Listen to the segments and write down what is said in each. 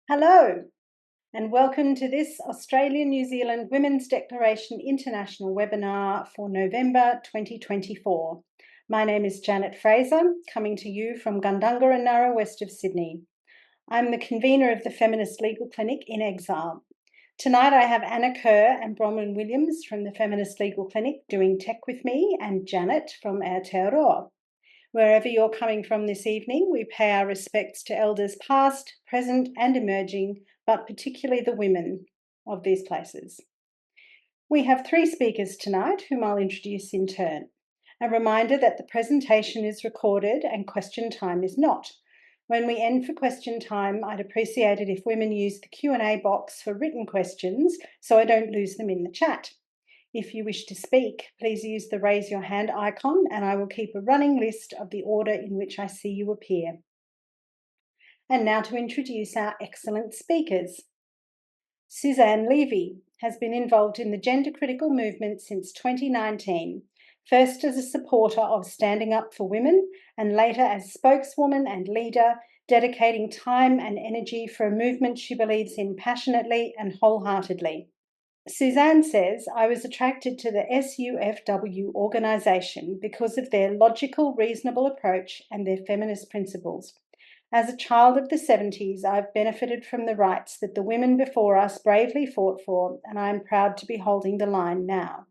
Hello, and welcome to this Australia-New Zealand Women's Declaration International webinar for November 2024. My name is Janet Fraser, coming to you from Gundarra, west of Sydney. I'm the convener of the Feminist Legal Clinic in Exile. Tonight I have Anna Kerr and Bronwyn Williams from the Feminist Legal Clinic doing tech with me, and Janet from Aotearoa. Wherever you're coming from this evening, we pay our respects to elders past, present, and emerging, but particularly the women of these places. We have three speakers tonight, whom I'll introduce in turn. A reminder that the presentation is recorded and question time is not. When we end for question time, I'd appreciate it if women use the Q&A box for written questions so I don't lose them in the chat. If you wish to speak, please use the raise your hand icon and I will keep a running list of the order in which I see you appear. And now to introduce our excellent speakers. Suzanne Levy has been involved in the gender critical movement since 2019, first as a supporter of standing up for women and later as spokeswoman and leader, dedicating time and energy for a movement she believes in passionately and wholeheartedly. Suzanne says, I was attracted to the SUFW organisation because of their logical, reasonable approach and their feminist principles. As a child of the 70s, I've benefited from the rights that the women before us bravely fought for, and I am proud to be holding the line now.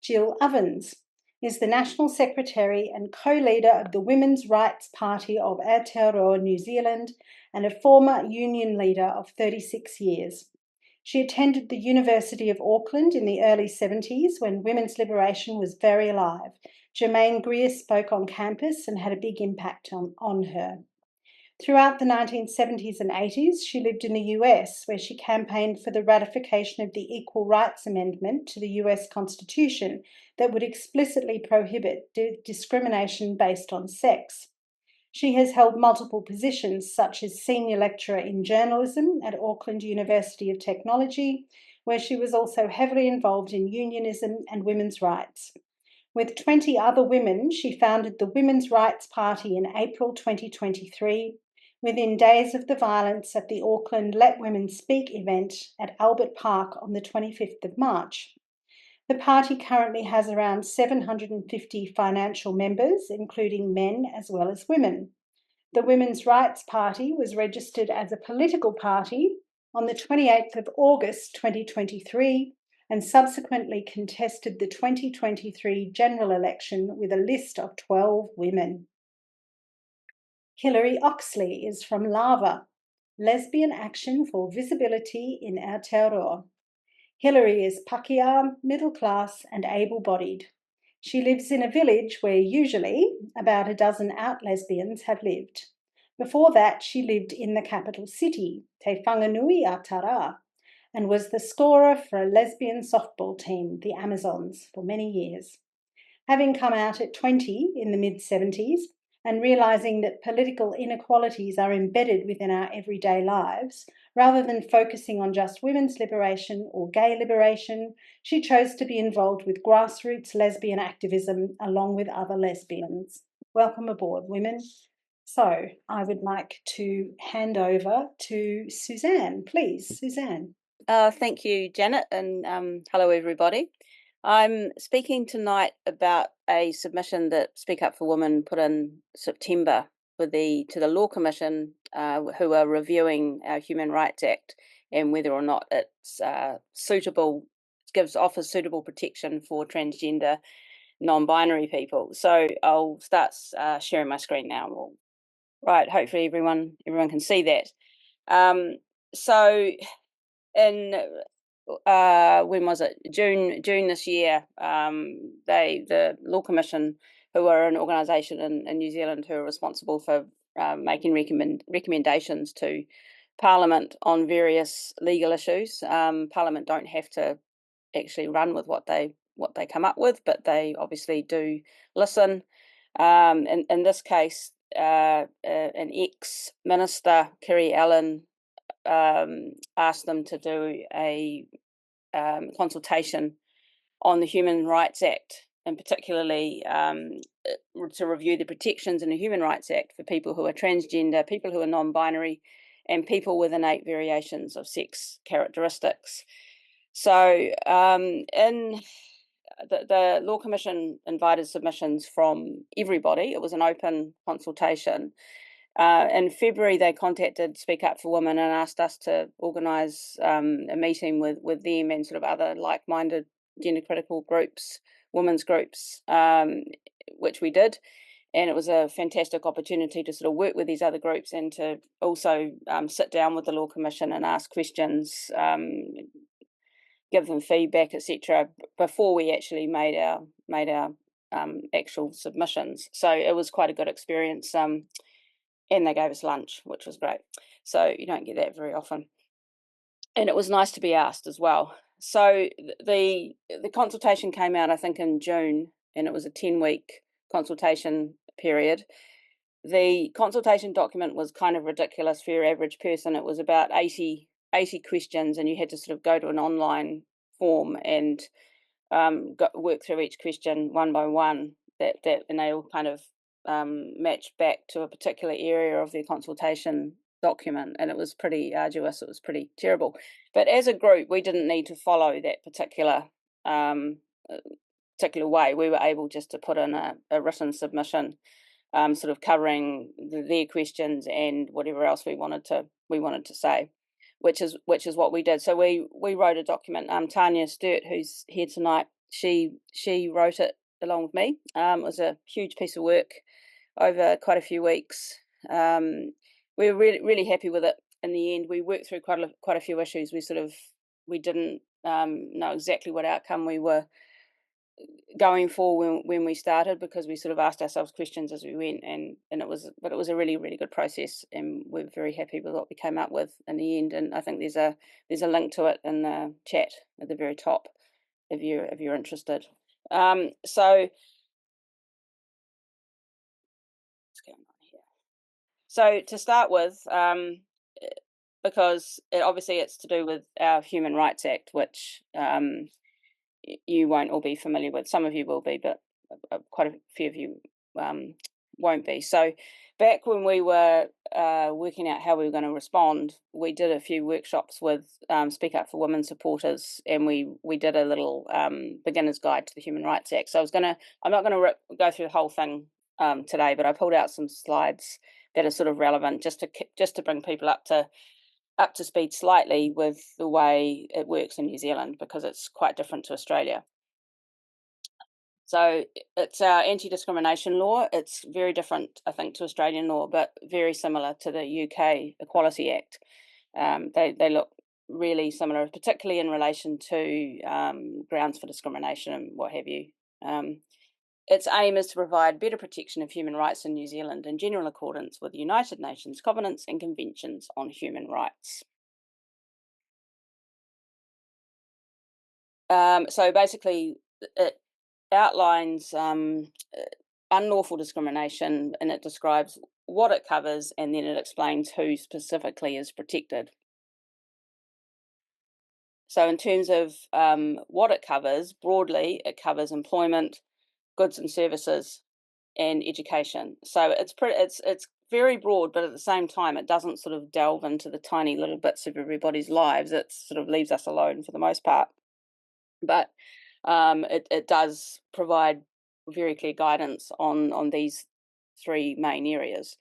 Jill Ovens is the National Secretary and co-leader of the Women's Rights Party of Aotearoa, New Zealand, and a former union leader of 36 years. She attended the University of Auckland in the early 70s when women's liberation was very alive. Germaine Greer spoke on campus and had a big impact on her. Throughout the 1970s and 80s, she lived in the US, where she campaigned for the ratification of the Equal Rights Amendment to the US Constitution that would explicitly prohibit discrimination based on sex. She has held multiple positions, such as Senior Lecturer in Journalism at Auckland University of Technology, where she was also heavily involved in unionism and women's rights. With 20 other women, she founded the Women's Rights Party in April 2023, within days of the violence at the Auckland Let Women Speak event at Albert Park on the 25th of March. The party currently has around 750 financial members, including men as well as women. The Women's Rights Party was registered as a political party on the 28th of August 2023 and subsequently contested the 2023 general election with a list of 12 women. Hilary Oxley is from LAVA, Lesbian Action for Visibility in Aotearoa. Hilary is Pakeha, middle class and able-bodied. She lives in a village where usually about a dozen out lesbians have lived. Before that, she lived in the capital city, Te Whanganui a Tara, and was the scorer for a lesbian softball team, the Amazons, for many years. Having come out at 20 in the mid-70s and realising that political inequalities are embedded within our everyday lives, rather than focusing on just women's liberation or gay liberation, she chose to be involved with grassroots lesbian activism along with other lesbians. Welcome aboard, women. So I would like to hand over to Suzanne. Please, Suzanne. Thank you, Janet, and hello, everybody. I'm speaking tonight about a submission that Speak Up for Women put in September to the Law Commission, who are reviewing our Human Rights Act and whether or not it's suitable, offers suitable protection for transgender, non-binary people. So I'll start sharing my screen now. Right, hopefully everyone can see that. So in when was it? June this year, the Law Commission, who are an organisation in New Zealand who are responsible for making recommendations to Parliament on various legal issues. Parliament don't have to actually run with what they come up with, but they obviously do listen. In this case, an ex-minister, Kerry Allen, asked them to do a consultation on the Human Rights Act, and particularly to review the protections in the Human Rights Act for people who are transgender, people who are non-binary, and people with innate variations of sex characteristics. So in the Law Commission invited submissions from everybody. It was an open consultation. In February, they contacted Speak Up for Women and asked us to organise a meeting with them and sort of other like-minded gender critical groups, women's groups, which we did. And it was a fantastic opportunity to sort of work with these other groups and to also sit down with the Law Commission and ask questions, give them feedback, etc., before we actually made our actual submissions. So it was quite a good experience. And they gave us lunch, which was great. So you don't get that very often. And it was nice to be asked as well. So the consultation came out, I think, in June, and it was a 10-week consultation period. The consultation document was kind of ridiculous for your average person. It was about 80 questions, and you had to sort of go to an online form and work through each question one by one, and they all kind of matched back to a particular area of their consultation document, and it was pretty arduous. It was pretty terrible. But as a group, we didn't need to follow that particular way. We were able just to put in a written submission, sort of covering their questions and whatever else we wanted to say, which is what we did. So we wrote a document. Tanya Sturt, who's here tonight, she wrote it along with me. It was a huge piece of work over quite a few weeks. We were really happy with it in the end. We worked through quite a few issues. We didn't know exactly what outcome we were going for when we started, because we sort of asked ourselves questions as we went, and it was a really, really good process, and we're very happy with what we came up with in the end. And I think there's a link to it in the chat at the very top if you're interested. So what's going on here? So to start with, because it's to do with our Human Rights Act, which you won't all be familiar with. Some of you will be, but quite a few of you won't be. So back when we were working out how we were going to respond, we did a few workshops with Speak Up for Women supporters, and we did a little beginner's guide to the Human Rights Act. So I'm not going to go through the whole thing today, but I pulled out some slides that are sort of relevant just to bring people up to speed slightly with the way it works in New Zealand, because it's quite different to Australia. So it's our anti-discrimination law. It's very different, I think, to Australian law, but very similar to the UK Equality Act. They look really similar, particularly in relation to grounds for discrimination and what have you. Its aim is to provide better protection of human rights in New Zealand in general accordance with the United Nations Covenants and Conventions on Human Rights. So basically, it outlines unlawful discrimination, and it describes what it covers, and then it explains who specifically is protected. So in terms of what it covers, broadly, it covers employment, goods and services, and education. So it's very broad, but at the same time, it doesn't sort of delve into the tiny little bits of everybody's lives. It sort of leaves us alone for the most part. But it does provide very clear guidance on these three main areas.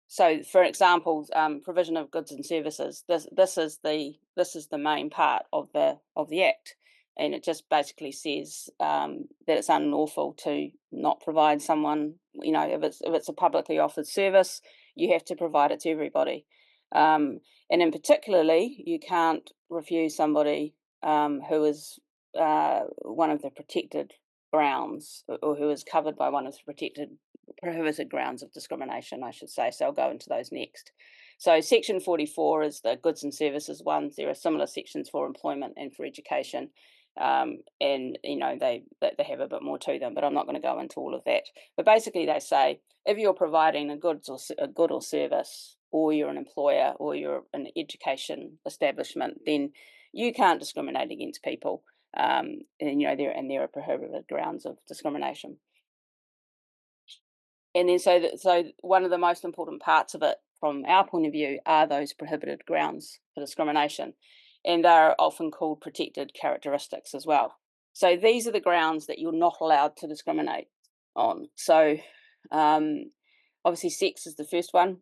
So, for example, provision of goods and services. This is the main part of the Act, and it just basically says that it's unlawful to not provide someone. If it's a publicly offered service, you have to provide it to everybody. And in particularly, you can't refuse somebody who is one of the protected grounds, or who is covered by one of the prohibited grounds of discrimination, I should say. So I'll go into those next. So Section 44 is the goods and services ones. There are similar sections for employment and for education. And they have a bit more to them, but I'm not going to go into all of that. But basically, they say if you're providing a good or service, or you're an employer, or you're an education establishment, then you can't discriminate against people. And there are prohibited grounds of discrimination. And then so one of the most important parts of it from our point of view are those prohibited grounds for discrimination, and they're often called protected characteristics as well. So these are the grounds that you're not allowed to discriminate on. So obviously sex is the first one.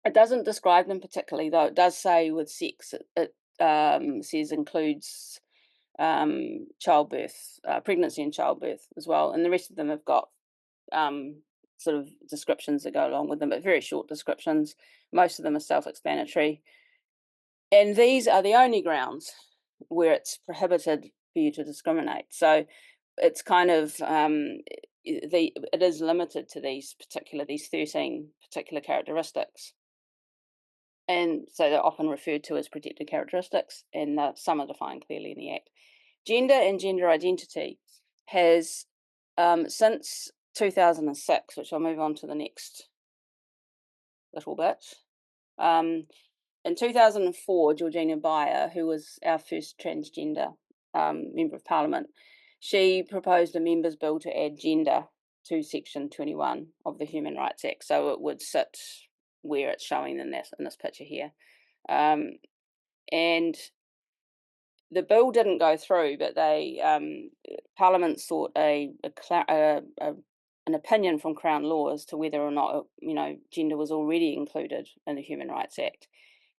It doesn't describe them particularly, though. It does say with sex, it says includes childbirth, pregnancy and childbirth as well, and the rest of them have got sort of descriptions that go along with them, but very short descriptions. Most of them are self-explanatory. And these are the only grounds where it's prohibited for you to discriminate. So it's kind of, it is limited to these 13 particular characteristics. And so they're often referred to as protected characteristics, and some are defined clearly in the Act. Gender and gender identity has, since 2006, which I'll move on to the next little bit. In 2004, Georgina Beyer, who was our first transgender Member of Parliament, she proposed a Members' Bill to add gender to Section 21 of the Human Rights Act, so it would sit where it's showing in this picture here. And the bill didn't go through, but Parliament sought an opinion from Crown Law as to whether or not gender was already included in the Human Rights Act,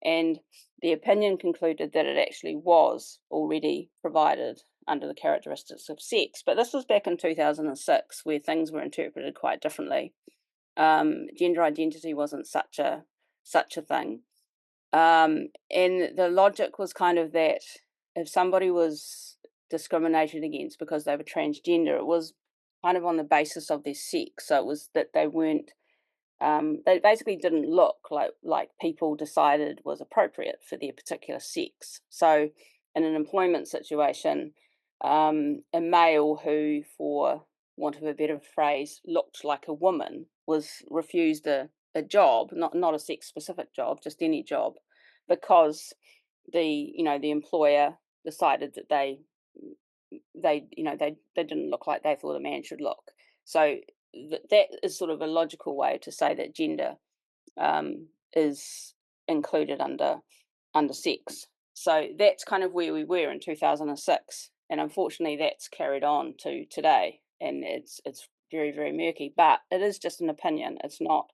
and the opinion concluded that it actually was already provided under the characteristics of sex. But this was back in 2006, where things were interpreted quite differently. Gender identity wasn't such a thing, and the logic was kind of that if somebody was discriminated against because they were transgender, it was kind of on the basis of their sex. So it was that they weren't, they basically didn't look like people decided was appropriate for their particular sex. So in an employment situation, a male who, for want of a better phrase, looked like a woman was refused a job, not a sex specific job, just any job, because the employer decided that they didn't look like they thought a man should look. So that is sort of a logical way to say that gender is included under sex. So that's kind of where we were in 2006, and unfortunately that's carried on to today, and it's very, very murky, but it is just an opinion, it's not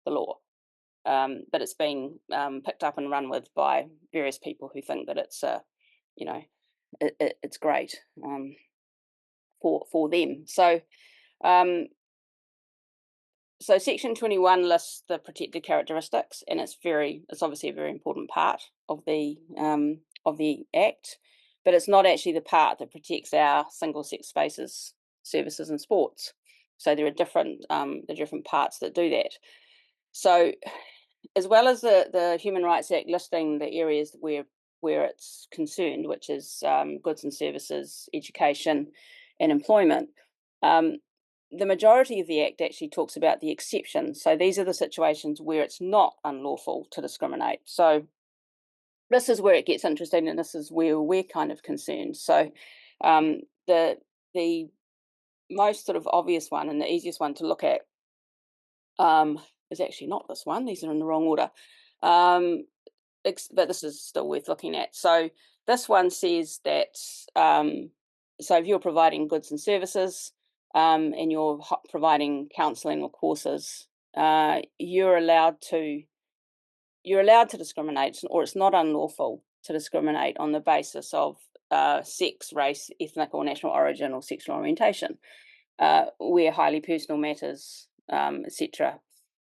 the law. But it's been picked up and run with by various people who think that it's it's great for them. So so Section 21 lists the protected characteristics, and it's obviously a very important part of the Act, but it's not actually the part that protects our single-sex spaces, services, and sports. So there are different parts that do that. So as well as the Human Rights Act listing the areas where it's concerned, which is goods and services, education, and employment, the majority of the Act actually talks about the exceptions. So these are the situations where it's not unlawful to discriminate. So this is where it gets interesting, and this is where we're kind of concerned. So the most sort of obvious one and the easiest one to look at is actually not this one. These are in the wrong order. But this is still worth looking at. So this one says that so if you're providing goods and services and you're providing counselling or courses, you're allowed to discriminate, or it's not unlawful to discriminate on the basis of sex, race, ethnic or national origin, or sexual orientation, where highly personal matters, etc.,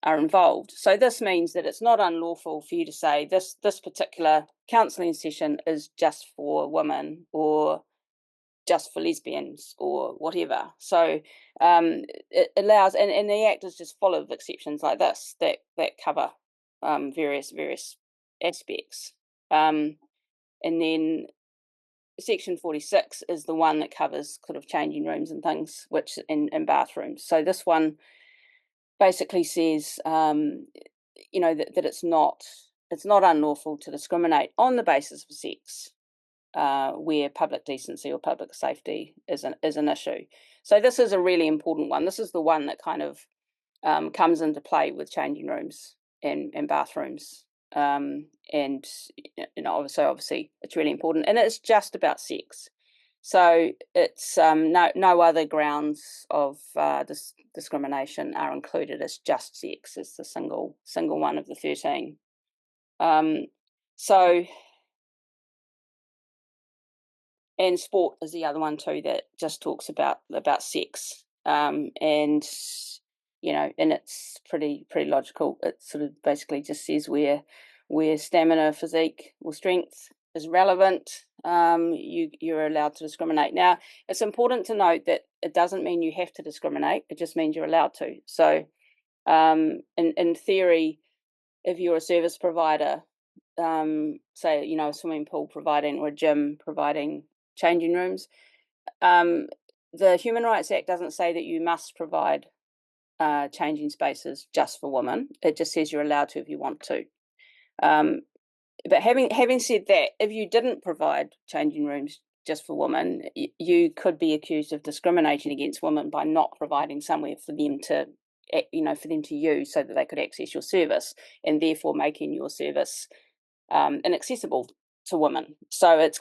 are involved. So this means that it's not unlawful for you to say this particular counselling session is just for women, or just for lesbians, or whatever. So it allows, and the Act is just full of exceptions like this that cover various aspects. And then Section 46 is the one that covers sort of changing rooms and things, which in bathrooms. So this one basically says, that it's not unlawful to discriminate on the basis of sex, where public decency or public safety is an issue. So this is a really important one. This is the one that kind of comes into play with changing rooms and bathrooms. And obviously it's really important, and it's just about sex. So it's no other grounds of discrimination are included. It's just sex. It's the single one of the 13. And sport is the other one too that just talks about sex. And it's pretty logical. It sort of basically just says where stamina, physique, or strength is relevant, you're allowed to discriminate. Now, it's important to note that it doesn't mean you have to discriminate. It just means you're allowed to. So, in theory, if you're a service provider, say, a swimming pool providing, or a gym providing changing rooms, the Human Rights Act doesn't say that you must provide changing spaces just for women. It just says you're allowed to if you want to. But having said that, if you didn't provide changing rooms just for women, you could be accused of discriminating against women by not providing somewhere for them to use so that they could access your service, and therefore making your service inaccessible to women. So it's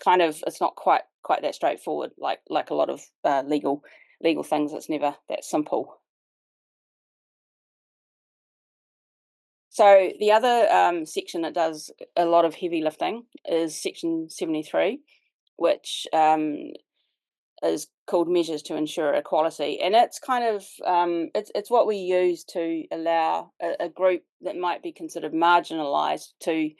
not quite that straightforward, like a lot of legal things. It's never that simple. So the other section that does a lot of heavy lifting is Section 73, which is called Measures to Ensure Equality, and it's it's what we use to allow a group that might be considered marginalised to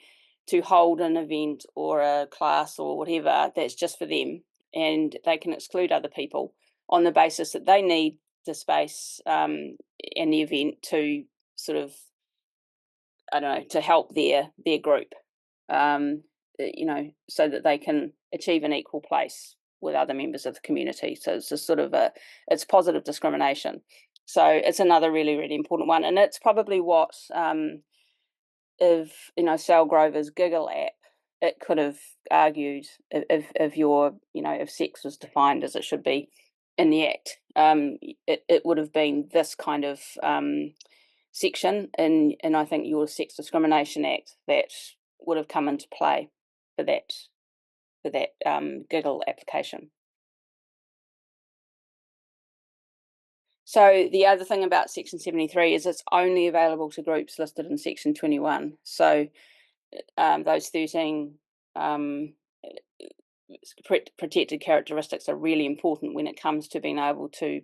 hold an event or a class or whatever that's just for them, and they can exclude other people on the basis that they need the space and the event to sort of, to help their group, so that they can achieve an equal place with other members of the community. So it's a sort of it's positive discrimination. So it's another really, really important one, and it's probably what if Sal Grover's Giggle app, it could have argued if sex was defined as it should be in the Act, it would have been this kind of section in I think your Sex Discrimination Act that would have come into play for that Giggle application. So the other thing about Section 73 is it's only available to groups listed in Section 21. So those 13 protected characteristics are really important when it comes to being able to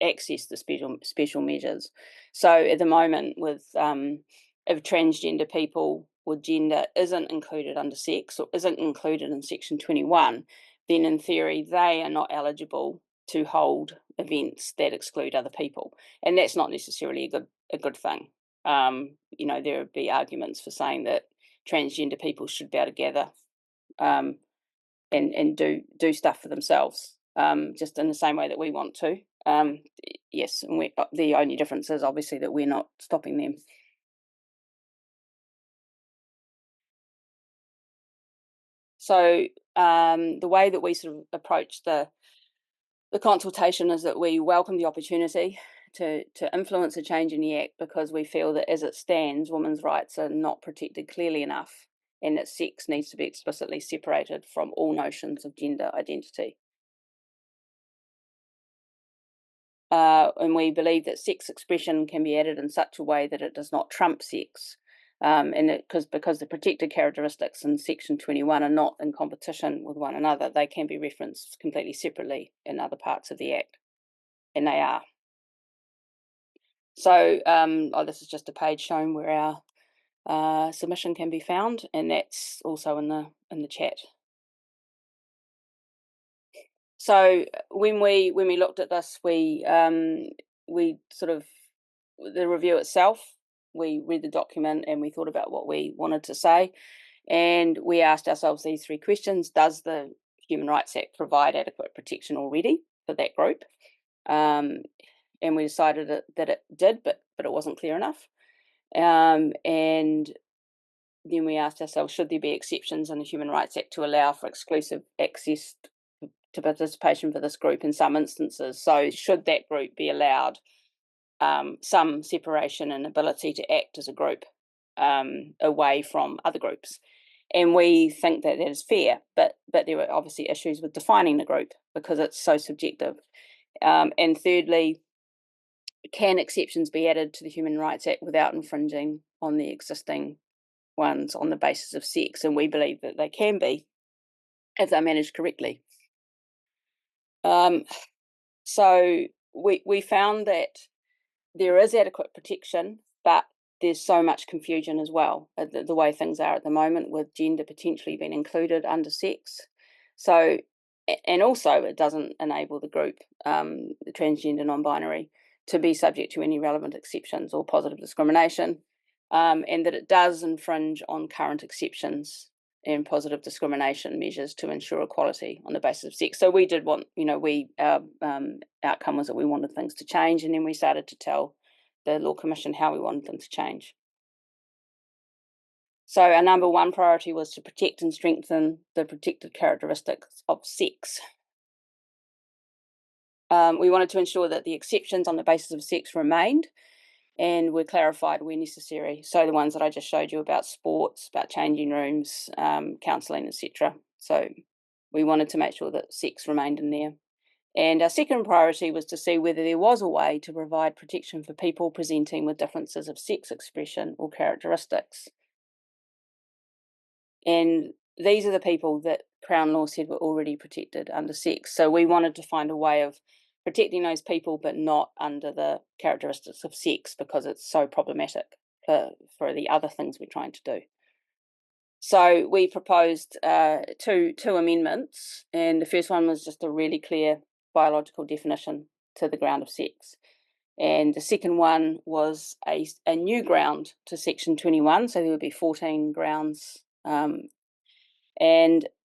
access the special measures. So at the moment, with if transgender people or gender isn't included under sex or isn't included in Section 21, then in theory they are not eligible to hold events that exclude other people, and that's not necessarily a good thing. There would be arguments for saying that transgender people should be able to gather and do stuff for themselves, just in the same way that we want to. Yes, and the only difference is obviously that we're not stopping them. So the way that we sort of approach the consultation is that we welcome the opportunity to influence a change in the Act, because we feel that as it stands, women's rights are not protected clearly enough, and that sex needs to be explicitly separated from all notions of gender identity. And we believe that sex expression can be added in such a way that it does not trump sex, because the protected characteristics in Section 21 are not in competition with one another. They can be referenced completely separately in other parts of the Act, and they are. So this is just a page showing where our submission can be found, and that's also in the chat. So when we looked at this, we sort of, the review itself, we read the document and we thought about what we wanted to say, and we asked ourselves these 3 questions. Does the Human Rights Act provide adequate protection already for that group? And we decided that it did, but it wasn't clear enough. And then we asked ourselves, should there be exceptions in the Human Rights Act to allow for exclusive access to participation for this group in some instances? So should that group be allowed some separation and ability to act as a group away from other groups. And we think that is fair, but there are obviously issues with defining the group because it's so subjective. And thirdly, can exceptions be added to the Human Rights Act without infringing on the existing ones on the basis of sex? And we believe that they can be if they're managed correctly. So we found that there is adequate protection, but there's so much confusion as well, the way things are at the moment, with gender potentially being included under sex. So, and also it doesn't enable the group, the transgender non-binary, to be subject to any relevant exceptions or positive discrimination, and that it does infringe on current exceptions and positive discrimination measures to ensure equality on the basis of sex. So we did want, our outcome was that we wanted things to change, and then we started to tell the Law Commission how we wanted them to change. So our number one priority was to protect and strengthen the protected characteristics of sex. We wanted to ensure that the exceptions on the basis of sex remained and were clarified where necessary. So the ones that I just showed you about sports, about changing rooms, counselling, etc. So we wanted to make sure that sex remained in there. And our second priority was to see whether there was a way to provide protection for people presenting with differences of sex expression or characteristics. And these are the people that Crown Law said were already protected under sex. So we wanted to find a way of protecting those people, but not under the characteristics of sex, because it's so problematic for the other things we're trying to do. So we proposed two amendments, and the first one was just a really clear biological definition to the ground of sex. And the second one was a new ground to Section 21, so there would be 14 grounds, and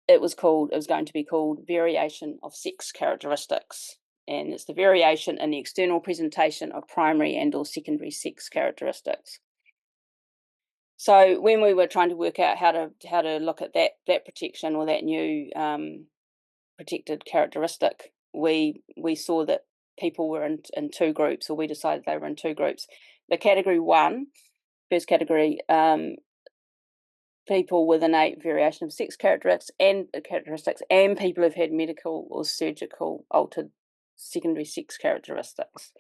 it was going to be called variation of sex characteristics. And it's the variation in the external presentation of primary and or secondary sex characteristics. So when we were trying to work out how to look at that protection or that new protected characteristic, we saw that people were in two groups, or we decided they were in two groups. The category one, first category, people with innate variation of sex characteristics and people who've had medical or surgical altered secondary sex characteristics.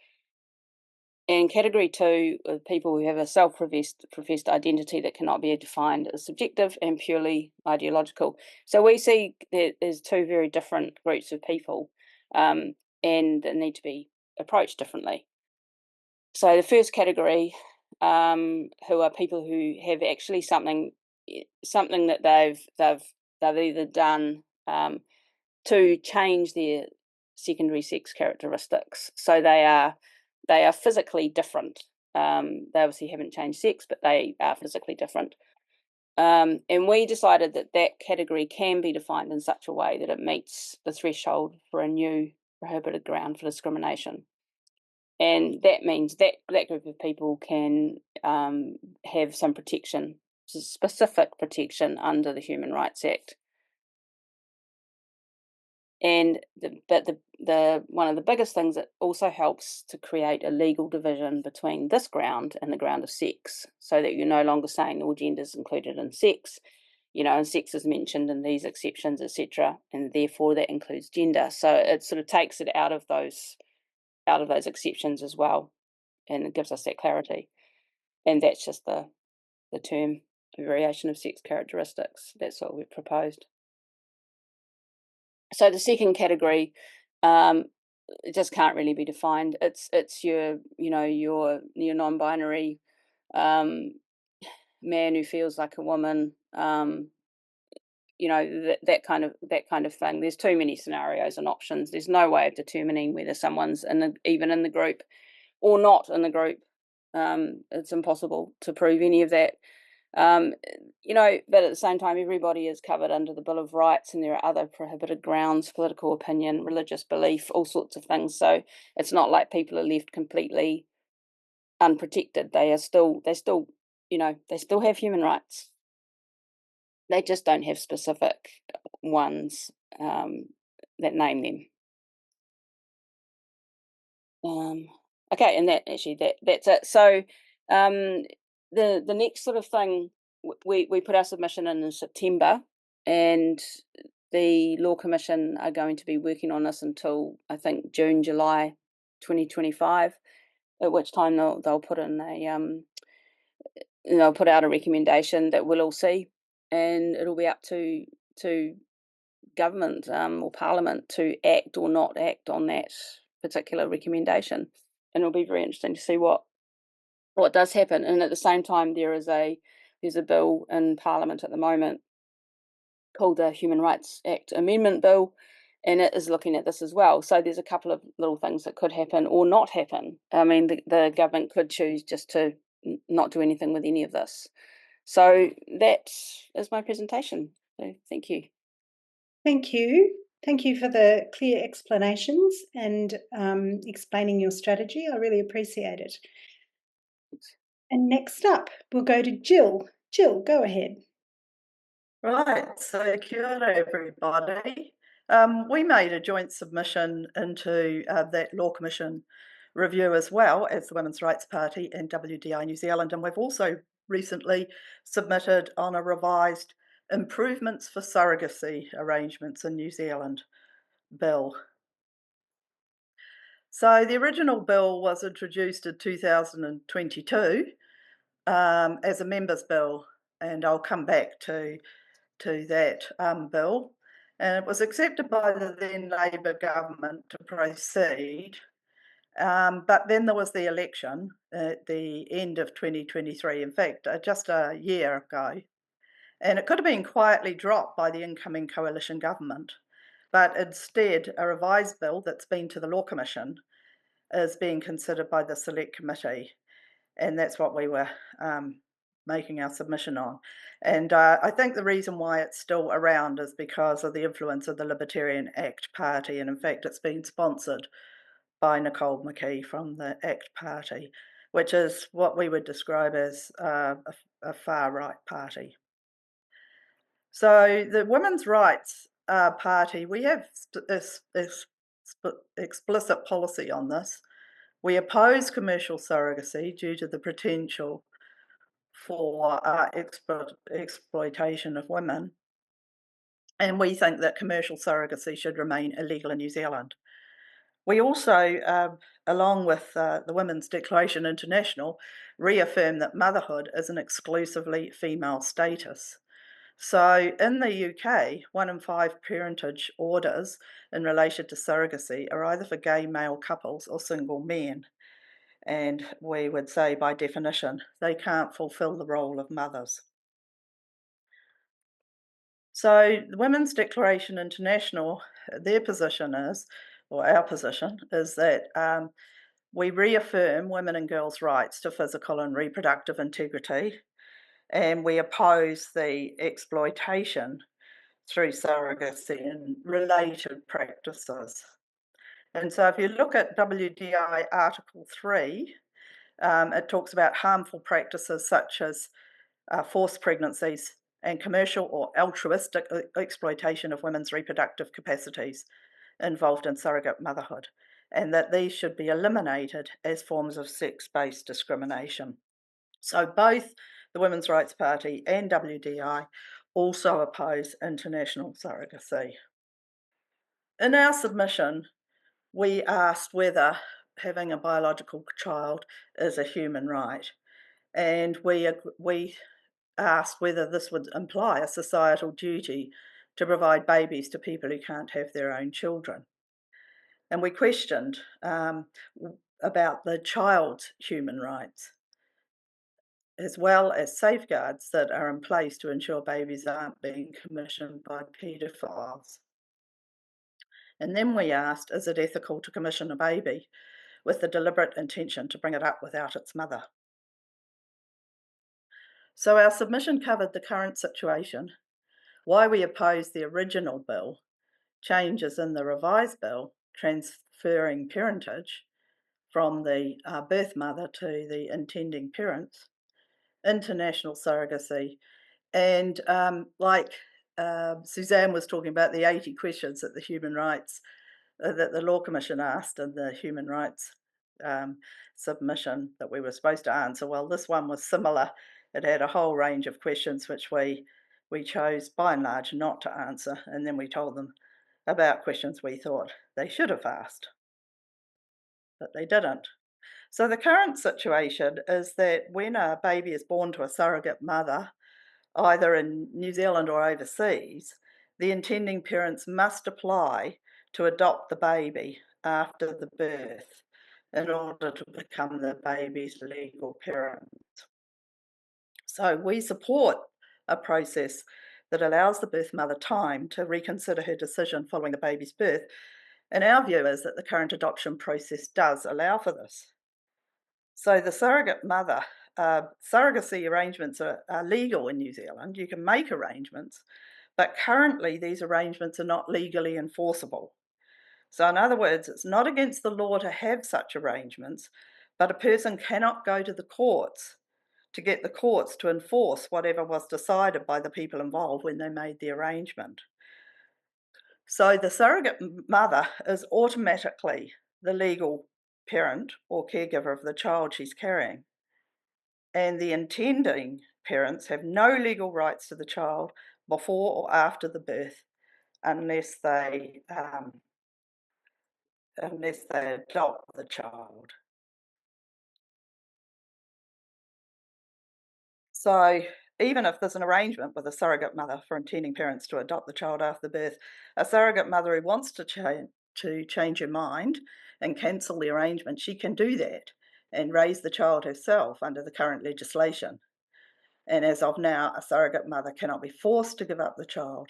And category two are people who have a self-professed identity that cannot be defined as subjective and purely ideological. So we see there's two very different groups of people, and they need to be approached differently. So the first category, who are people who have actually something that they've either done to change their secondary sex characteristics. So they are physically different. They obviously haven't changed sex, but they are physically different. And we decided that category can be defined in such a way that it meets the threshold for a new prohibited ground for discrimination. And that means that group of people can have some protection, specific protection under the Human Rights Act. And the one of the biggest things that also helps to create a legal division between this ground and the ground of sex, so that you're no longer saying all genders included in sex, and sex is mentioned in these exceptions, etc., and therefore that includes gender. So it sort of takes it out of those exceptions as well, and it gives us that clarity. And that's just the term variation of sex characteristics. That's what we've proposed. So the second category, it just can't really be defined. It's your non-binary man who feels like a woman, that kind of thing. There's too many scenarios and options. There's no way of determining whether someone's even in the group or not in the group. It's impossible to prove any of that. But at the same time, everybody is covered under the Bill of Rights, and there are other prohibited grounds: political opinion, religious belief, all sorts of things. So it's not like people are left completely unprotected. They still have human rights. They just don't have specific ones that name them. Okay, and that's it. So the next sort of thing, we put our submission in September, and the Law Commission are going to be working on this until I think June, July 2025, at which time they'll put in they'll put out a recommendation that we'll all see, and it'll be up to government or parliament to act or not act on that particular recommendation. And it'll be very interesting to see what does happen. And at the same time, there's a bill in Parliament at the moment called the Human Rights Act Amendment Bill, and it is looking at this as well. So there's a couple of little things that could happen or not happen. I mean, the government could choose just to not do anything with any of this. So that is my presentation. So thank you. Thank you. Thank you for the clear explanations and explaining your strategy. I really appreciate it. And next up, we'll go to Jill. Jill, go ahead. Right, so kia ora everybody. We made a joint submission into that Law Commission review as well as the Women's Rights Party and WDI New Zealand, and we've also recently submitted on a revised Improvements for Surrogacy Arrangements in New Zealand bill. So the original bill was introduced in 2022 as a members' bill, and I'll come back to that bill, and it was accepted by the then Labor government to proceed. But then there was the election at the end of 2023, in fact, just a year ago, and it could have been quietly dropped by the incoming coalition government. But instead, a revised bill that's been to the Law Commission is being considered by the Select Committee, and that's what we were making our submission on. And I think the reason why it's still around is because of the influence of the Libertarian ACT Party, and in fact it's been sponsored by Nicole McKee from the ACT Party, which is what we would describe as a far-right party. So the Women's Rights Party, we have explicit policy on this. We oppose commercial surrogacy due to the potential for exploitation of women, and we think that commercial surrogacy should remain illegal in New Zealand. We also, along with the Women's Declaration International, reaffirm that motherhood is an exclusively female status. So in the UK, 1 in 5 parentage orders in relation to surrogacy are either for gay male couples or single men. And we would say, by definition, they can't fulfill the role of mothers. So the Women's Declaration International, their position is, or our position, is that we reaffirm women and girls' rights to physical and reproductive integrity, and we oppose the exploitation through surrogacy and related practices. And so if you look at WDI Article 3, it talks about harmful practices such as forced pregnancies and commercial or altruistic exploitation of women's reproductive capacities involved in surrogate motherhood, and that these should be eliminated as forms of sex-based discrimination. So both the Women's Rights Party and WDI also oppose international surrogacy. In our submission, we asked whether having a biological child is a human right, and we asked whether this would imply a societal duty to provide babies to people who can't have their own children. And we questioned about the child's human rights, as well as safeguards that are in place to ensure babies aren't being commissioned by paedophiles. And then we asked, is it ethical to commission a baby with the deliberate intention to bring it up without its mother? So our submission covered the current situation, why we oppose the original bill, changes in the revised bill, transferring parentage from the birth mother to the intending parents, international surrogacy, and like Suzanne was talking about the 80 questions that the Law Commission asked in the Human Rights submission that we were supposed to answer. Well, this one was similar. It had a whole range of questions which we chose by and large not to answer, and then we told them about questions we thought they should have asked, but they didn't. So the current situation is that when a baby is born to a surrogate mother, either in New Zealand or overseas, the intending parents must apply to adopt the baby after the birth in order to become the baby's legal parent. So we support a process that allows the birth mother time to reconsider her decision following the baby's birth. And our view is that the current adoption process does allow for this. So the surrogate mother, surrogacy arrangements are legal in New Zealand. You can make arrangements, but currently these arrangements are not legally enforceable. So in other words, it's not against the law to have such arrangements, but a person cannot go to the courts to get the courts to enforce whatever was decided by the people involved when they made the arrangement. So the surrogate mother is automatically the legal parent or caregiver of the child she's carrying. And the intending parents have no legal rights to the child before or after the birth unless they adopt the child. So even if there's an arrangement with a surrogate mother for intending parents to adopt the child after birth, a surrogate mother who wants to change her mind and cancel the arrangement, she can do that and raise the child herself under the current legislation. And as of now, a surrogate mother cannot be forced to give up the child,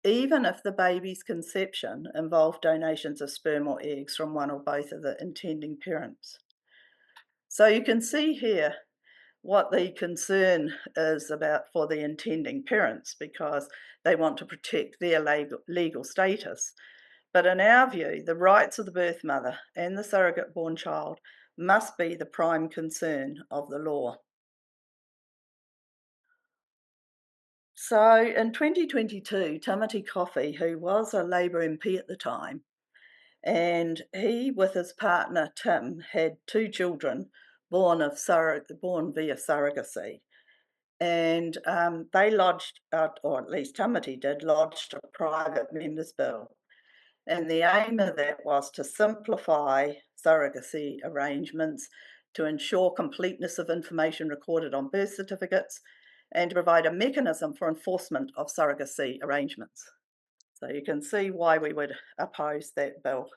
even if the baby's conception involved donations of sperm or eggs from one or both of the intending parents. So you can see here what the concern is about for the intending parents, because they want to protect their legal status. But in our view, the rights of the birth mother and the surrogate born child must be the prime concern of the law. So in 2022, Tamati Coffey, who was a Labour MP at the time, and he with his partner Tim had 2 children born via surrogacy. And they lodged, or at least Tamati did, lodged a private members' bill. And the aim of that was to simplify surrogacy arrangements, to ensure completeness of information recorded on birth certificates, and to provide a mechanism for enforcement of surrogacy arrangements. So you can see why we would oppose that bill.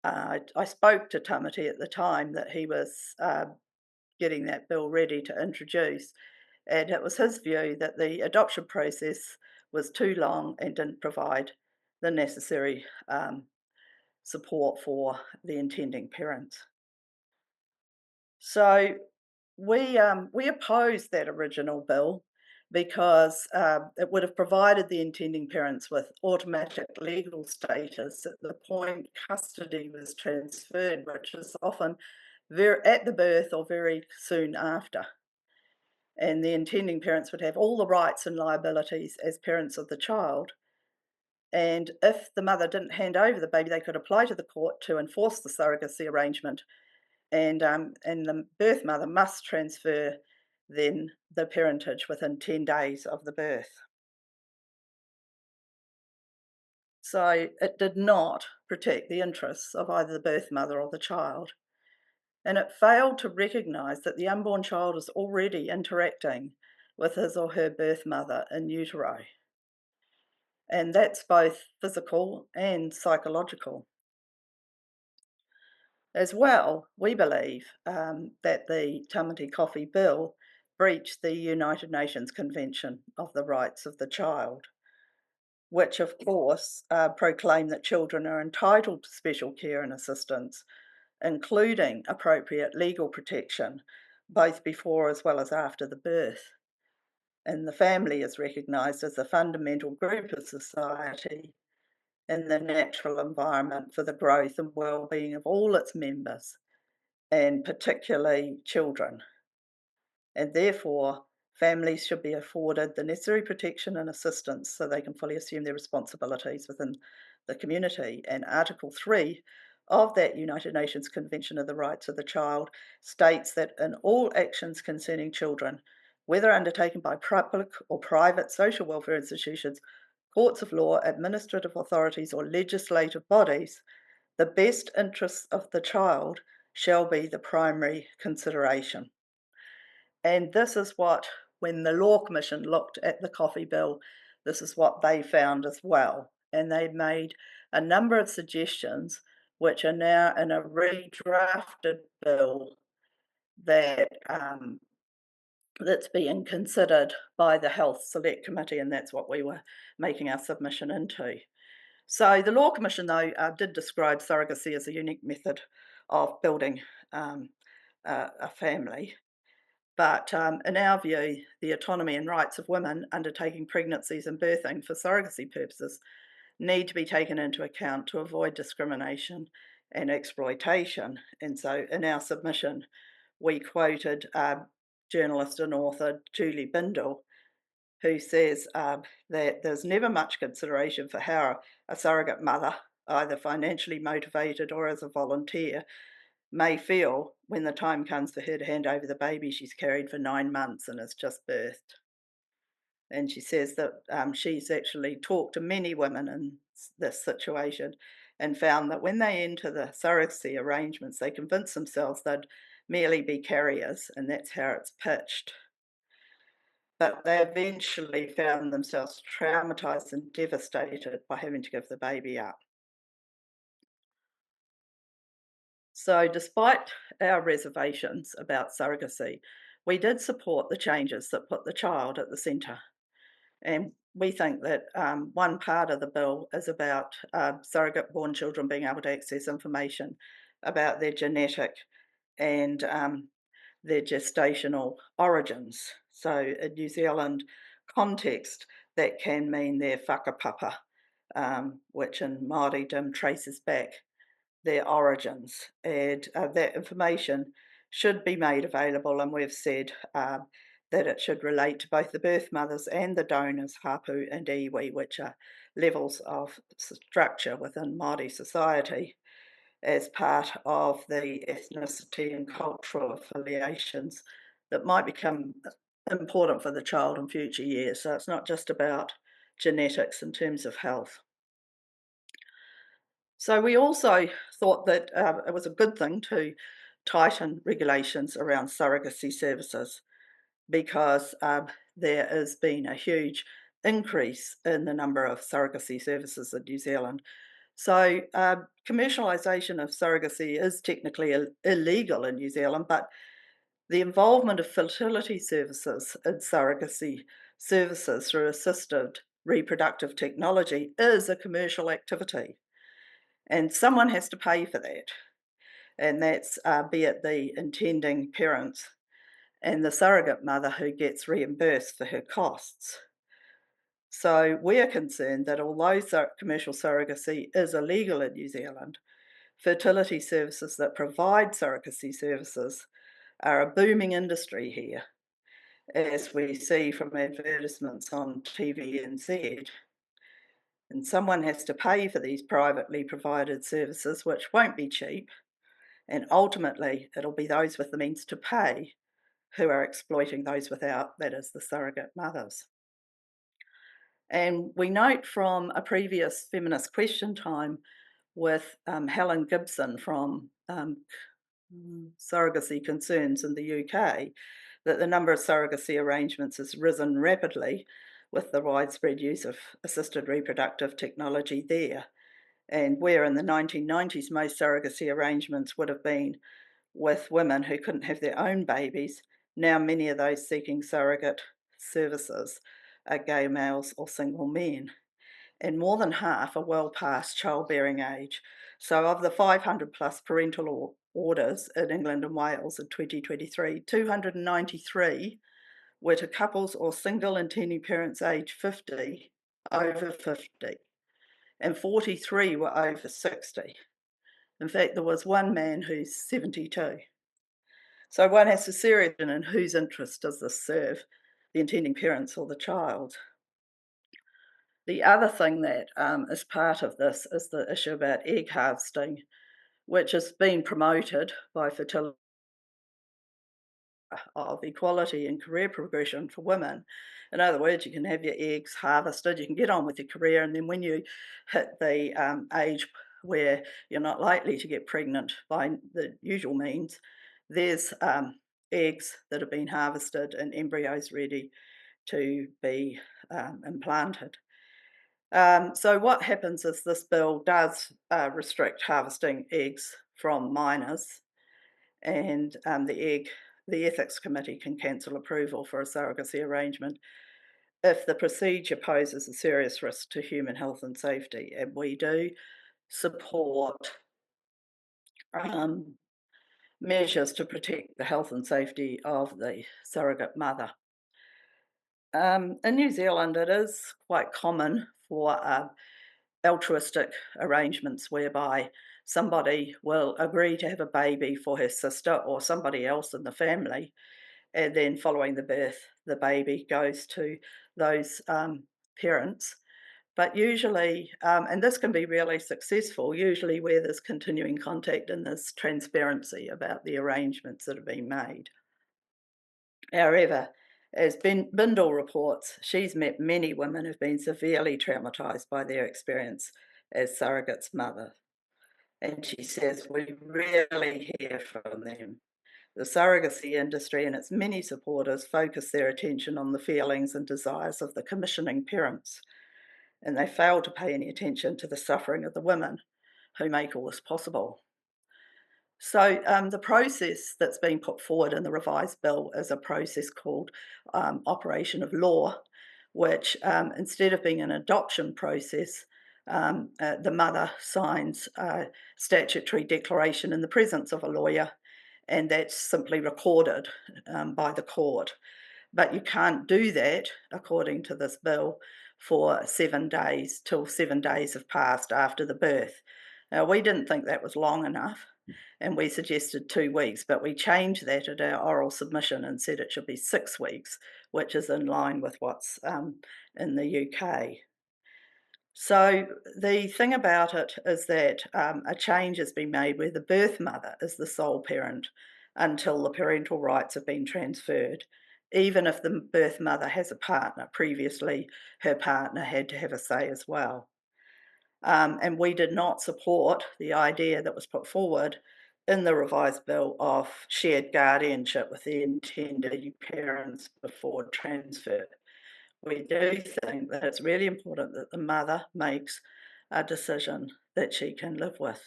I spoke to Tamati at the time that he was getting that bill ready to introduce, and it was his view that the adoption process was too long and didn't provide the necessary support for the intending parents. So we opposed that original bill because it would have provided the intending parents with automatic legal status at the point custody was transferred, which is often at the birth or very soon after. And the intending parents would have all the rights and liabilities as parents of the child. And if the mother didn't hand over the baby, they could apply to the court to enforce the surrogacy arrangement. And the birth mother must transfer then the parentage within 10 days of the birth. So it did not protect the interests of either the birth mother or the child. And it failed to recognise that the unborn child is already interacting with his or her birth mother in utero. And that's both physical and psychological. As well, we believe that the Tamati Coffey Bill breached the United Nations Convention of the Rights of the Child, which of course proclaim that children are entitled to special care and assistance, including appropriate legal protection, both before as well as after the birth. And the family is recognised as a fundamental group of society in the natural environment for the growth and well-being of all its members, and particularly children. And therefore, families should be afforded the necessary protection and assistance so they can fully assume their responsibilities within the community. And Article 3 of that United Nations Convention of the Rights of the Child states that in all actions concerning children, whether undertaken by public or private social welfare institutions, courts of law, administrative authorities, or legislative bodies, the best interests of the child shall be the primary consideration. And this is what, when the Law Commission looked at the coffee bill, this is what they found as well. And they made a number of suggestions which are now in a redrafted bill that that's being considered by the Health Select Committee, and that's what we were making our submission into. So the Law Commission, though, did describe surrogacy as a unique method of building a family. But in our view, the autonomy and rights of women undertaking pregnancies and birthing for surrogacy purposes need to be taken into account to avoid discrimination and exploitation. And so in our submission, we quoted journalist and author Julie Bindel, who says that there's never much consideration for how a surrogate mother, either financially motivated or as a volunteer, may feel when the time comes for her to hand over the baby she's carried for 9 months and has just birthed. And she says that she's actually talked to many women in this situation and found that when they enter the surrogacy arrangements, they convince themselves they'd merely be carriers, and that's how it's pitched. But they eventually found themselves traumatized and devastated by having to give the baby up. So despite our reservations about surrogacy, we did support the changes that put the child at the centre. And we think that one part of the bill is about surrogate-born children being able to access information about their genetic and their gestational origins. So in New Zealand context, that can mean their whakapapa, which in Māoridom traces back their origins, and that information should be made available, and we've said that it should relate to both the birth mothers and the donors, hapu and iwi, which are levels of structure within Māori society as part of the ethnicity and cultural affiliations that might become important for the child in future years. So it's not just about genetics in terms of health. So we also thought that it was a good thing to tighten regulations around surrogacy services, because there has been a huge increase in the number of surrogacy services in New Zealand. So commercialisation of surrogacy is technically illegal in New Zealand, but the involvement of fertility services in surrogacy services through assisted reproductive technology is a commercial activity. And someone has to pay for that, and that's be it the intending parents and the surrogate mother who gets reimbursed for her costs. So we're concerned that although commercial surrogacy is illegal in New Zealand, fertility services that provide surrogacy services are a booming industry here, as we see from advertisements on TVNZ. And someone has to pay for these privately provided services, which won't be cheap. And ultimately, it'll be those with the means to pay who are exploiting those without, that is, the surrogate mothers. And we note from a previous feminist question time with Helen Gibson from Surrogacy Concerns in the UK that the number of surrogacy arrangements has risen rapidly with the widespread use of assisted reproductive technology there. And where in the 1990s most surrogacy arrangements would have been with women who couldn't have their own babies, now many of those seeking surrogate services are gay males or single men. And more than half are well past childbearing age. So of the 500 plus parental orders in England and Wales in 2023, 293 were to couples or single intending parents aged 50, over 50, and 43 were over 60. In fact, there was one man who's 72. So one has to seriously question in whose interest does this serve, the intending parents or the child. The other thing that is part of this is the issue about egg harvesting, which has been promoted by fertility of equality and career progression for women. In other words, you can have your eggs harvested, you can get on with your career, and then when you hit the age where you're not likely to get pregnant by the usual means, there's eggs that have been harvested and embryos ready to be implanted. So what happens is this bill does restrict harvesting eggs from minors, and the ethics committee can cancel approval for a surrogacy arrangement if the procedure poses a serious risk to human health and safety. And we do support measures to protect the health and safety of the surrogate mother. In New Zealand, it is quite common for altruistic arrangements whereby somebody will agree to have a baby for her sister or somebody else in the family, and then following the birth, the baby goes to those parents. But usually, and this can be really successful, usually where there's continuing contact and there's transparency about the arrangements that have been made. However, as Bindle reports, she's met many women who've been severely traumatised by their experience as surrogates' mother. And she says, we rarely hear from them. The surrogacy industry and its many supporters focus their attention on the feelings and desires of the commissioning parents, and they fail to pay any attention to the suffering of the women who make all this possible. So the process that's been put forward in the revised bill is a process called operation of law, which instead of being an adoption process, the mother signs a statutory declaration in the presence of a lawyer, and that's simply recorded by the court. But you can't do that, according to this bill, for 7 days till 7 days have passed after the birth. Now, we didn't think that was long enough, and we suggested 2 weeks, but we changed that at our oral submission and said it should be 6 weeks, which is in line with what's in the UK. So the thing about it is that a change has been made where the birth mother is the sole parent until the parental rights have been transferred. Even if the birth mother has a partner, previously her partner had to have a say as well. And we did not support the idea that was put forward in the revised bill of shared guardianship with the intended parents before transfer. We do think that it's really important that the mother makes a decision that she can live with.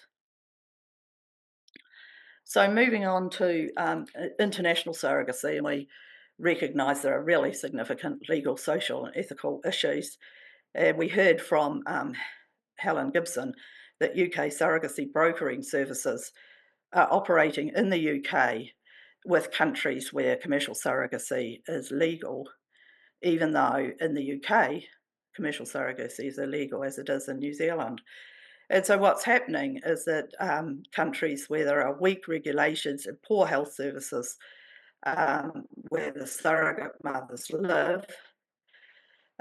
So moving on to international surrogacy, and we recognise there are really significant legal, social and ethical issues. We heard from Helen Gibson that UK surrogacy brokering services are operating in the UK with countries where commercial surrogacy is legal, even though in the UK commercial surrogacy is illegal as it is in New Zealand. And so what's happening is that countries where there are weak regulations and poor health services, where the surrogate mothers live,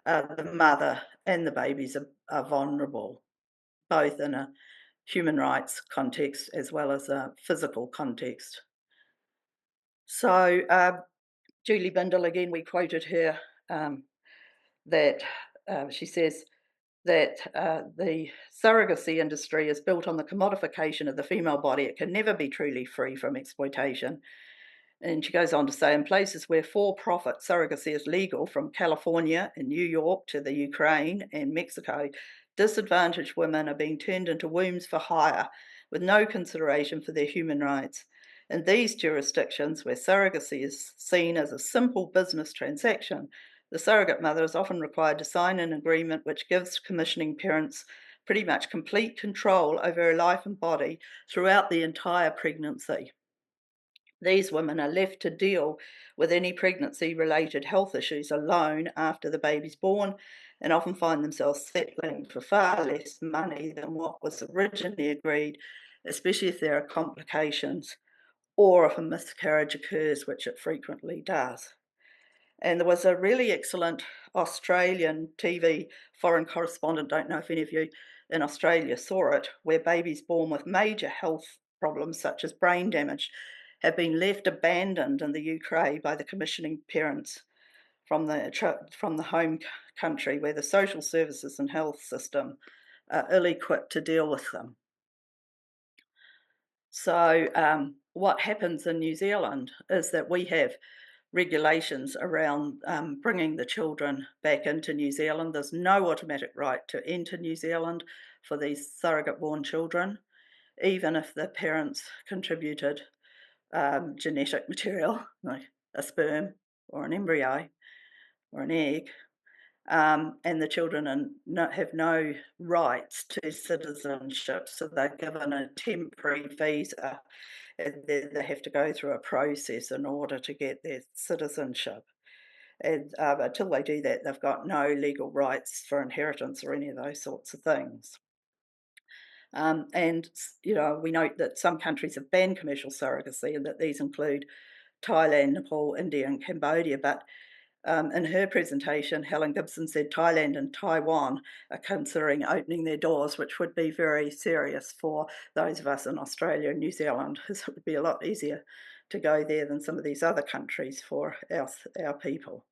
the mother and the babies are vulnerable, both in a human rights context as well as a physical context. So Julie Bindle, again, we quoted her that she says that the surrogacy industry is built on the commodification of the female body. It can never be truly free from exploitation. And she goes on to say, in places where for-profit surrogacy is legal, from California and New York to the Ukraine and Mexico, disadvantaged women are being turned into wombs for hire with no consideration for their human rights. In these jurisdictions, where surrogacy is seen as a simple business transaction, the surrogate mother is often required to sign an agreement which gives commissioning parents pretty much complete control over her life and body throughout the entire pregnancy. These women are left to deal with any pregnancy-related health issues alone after the baby's born, and often find themselves settling for far less money than what was originally agreed, especially if there are complications or if a miscarriage occurs, which it frequently does. And there was a really excellent Australian TV foreign correspondent, don't know if any of you in Australia saw it, where babies born with major health problems such as brain damage have been left abandoned in the UK by the commissioning parents from the home country, where the social services and health system are ill-equipped to deal with them. So what happens in New Zealand is that we have regulations around bringing the children back into New Zealand. There's no automatic right to enter New Zealand for these surrogate-born children, even if the parents contributed genetic material, like a sperm or an embryo or an egg, and the children have no rights to citizenship, so they're given a temporary visa, and they have to go through a process in order to get their citizenship. And until they do that, they've got no legal rights for inheritance or any of those sorts of things. And, we note that some countries have banned commercial surrogacy, and that these include Thailand, Nepal, India, and Cambodia. But in her presentation, Helen Gibson said Thailand and Taiwan are considering opening their doors, which would be very serious for those of us in Australia and New Zealand, because it would be a lot easier to go there than some of these other countries for our people.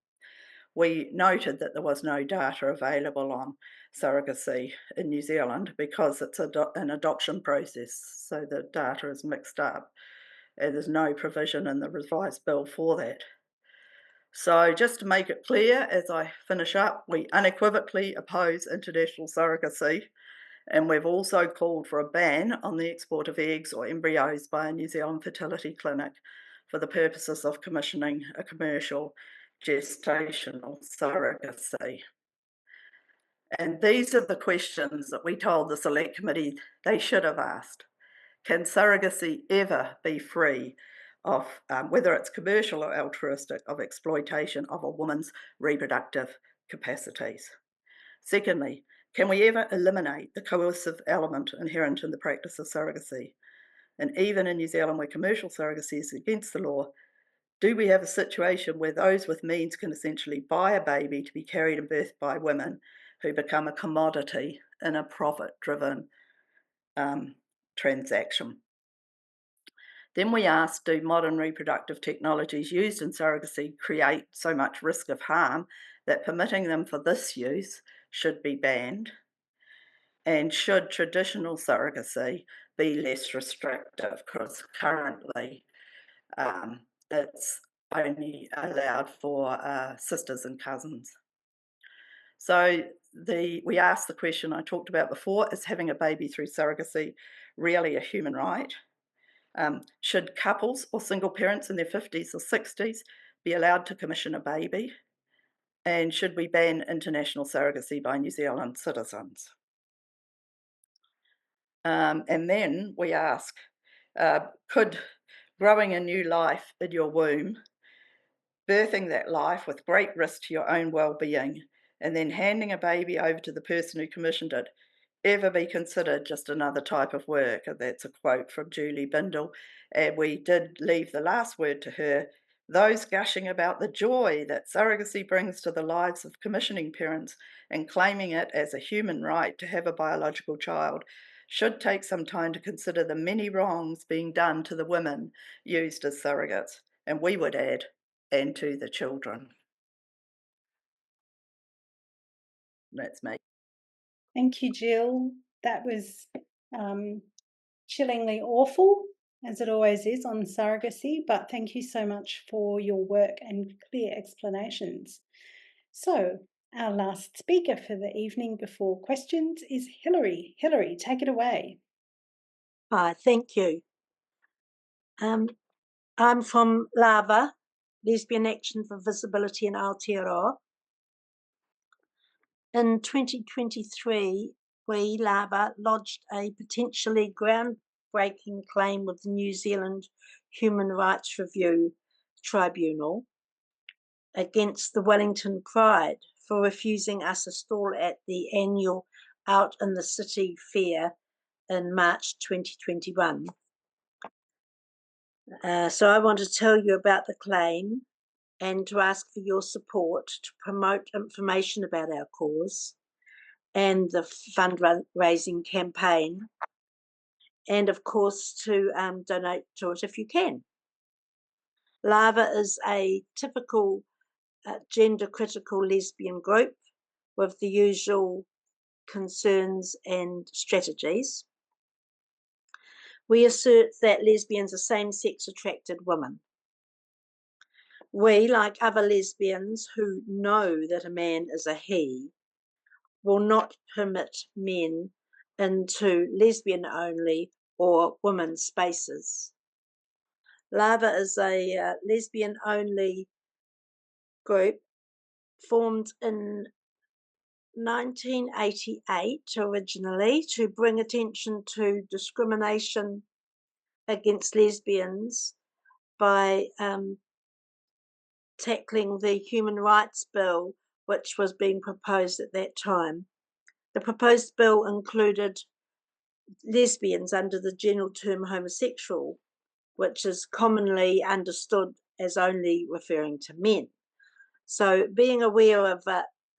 We noted that there was no data available on surrogacy in New Zealand because it's an adoption process, so the data is mixed up, and there's no provision in the revised bill for that. So just to make it clear, as I finish up, we unequivocally oppose international surrogacy, and we've also called for a ban on the export of eggs or embryos by a New Zealand fertility clinic for the purposes of commissioning a commercial gestational surrogacy. And these are the questions that we told the Select Committee they should have asked. Can surrogacy ever be free of, whether it's commercial or altruistic, of exploitation of a woman's reproductive capacities? Secondly, can we ever eliminate the coercive element inherent in the practice of surrogacy? And even in New Zealand, where commercial surrogacy is against the law, do we have a situation where those with means can essentially buy a baby to be carried and birthed by women who become a commodity in a profit-driven transaction? Then we asked, do modern reproductive technologies used in surrogacy create so much risk of harm that permitting them for this use should be banned? And should traditional surrogacy be less restrictive? Because currently it's only allowed for sisters and cousins. So we asked the question I talked about before, is having a baby through surrogacy really a human right? Should couples or single parents in their 50s or 60s be allowed to commission a baby? And should we ban international surrogacy by New Zealand citizens? And then we ask, could growing a new life in your womb, birthing that life with great risk to your own well-being, and then handing a baby over to the person who commissioned it, ever be considered just another type of work? And that's a quote from Julie Bindel. And we did leave the last word to her. Those gushing about the joy that surrogacy brings to the lives of commissioning parents and claiming it as a human right to have a biological child should take some time to consider the many wrongs being done to the women used as surrogates, and we would add, and to the children. That's me. Thank you, Jill. That was chillingly awful, as it always is on surrogacy, but thank you so much for your work and clear explanations. So, our last speaker for the evening before questions is Hilary. Hilary, take it away. Hi, thank you. I'm from LAVA, Lesbian Action for Visibility in Aotearoa. In 2023, we, LAVA, lodged a potentially groundbreaking claim with the New Zealand Human Rights Review Tribunal against the Wellington Pride for refusing us a stall at the annual Out in the City fair in March 2021. So I want to tell you about the claim and to ask for your support to promote information about our cause and the fundraising campaign and of course to donate to it if you can. Lava is a typical gender-critical lesbian group with the usual concerns and strategies. We assert that lesbians are same-sex attracted women. We, like other lesbians who know that a man is a he, will not permit men into lesbian-only or women's spaces. Lava is a lesbian-only group formed in 1988 originally to bring attention to discrimination against lesbians by tackling the Human Rights Bill, which was being proposed at that time. The proposed bill included lesbians under the general term homosexual, which is commonly understood as only referring to men. So being aware of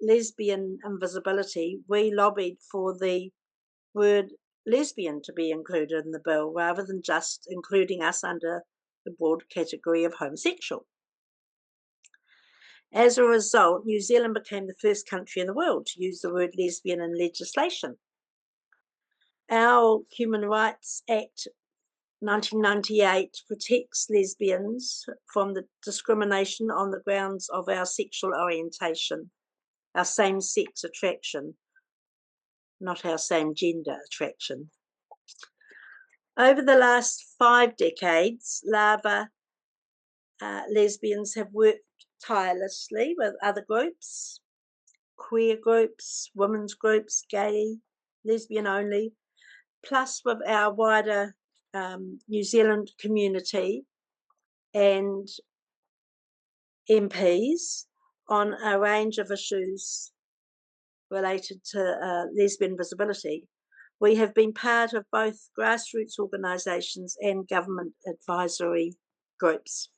lesbian invisibility, we lobbied for the word lesbian to be included in the bill rather than just including us under the broad category of homosexual. As a result, New Zealand became the first country in the world to use the word lesbian in legislation. Our Human Rights Act 1998 protects lesbians from the discrimination on the grounds of our sexual orientation, our same-sex attraction, not our same-gender attraction. Over the last 5 decades, Lava lesbians have worked tirelessly with other groups, queer groups, women's groups, gay, lesbian only, plus with our wider New Zealand community and MPs on a range of issues related to lesbian visibility. We have been part of both grassroots organisations and government advisory groups.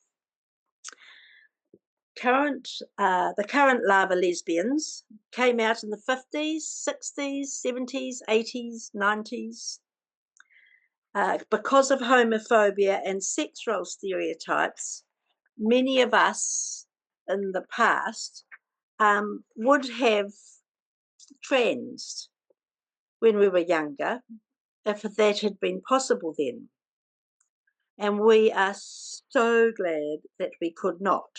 The current Lava lesbians came out in the 50s, 60s, 70s, 80s, 90s. Because of homophobia and sex role stereotypes, many of us in the past would have transed when we were younger, if that had been possible then. And we are so glad that we could not.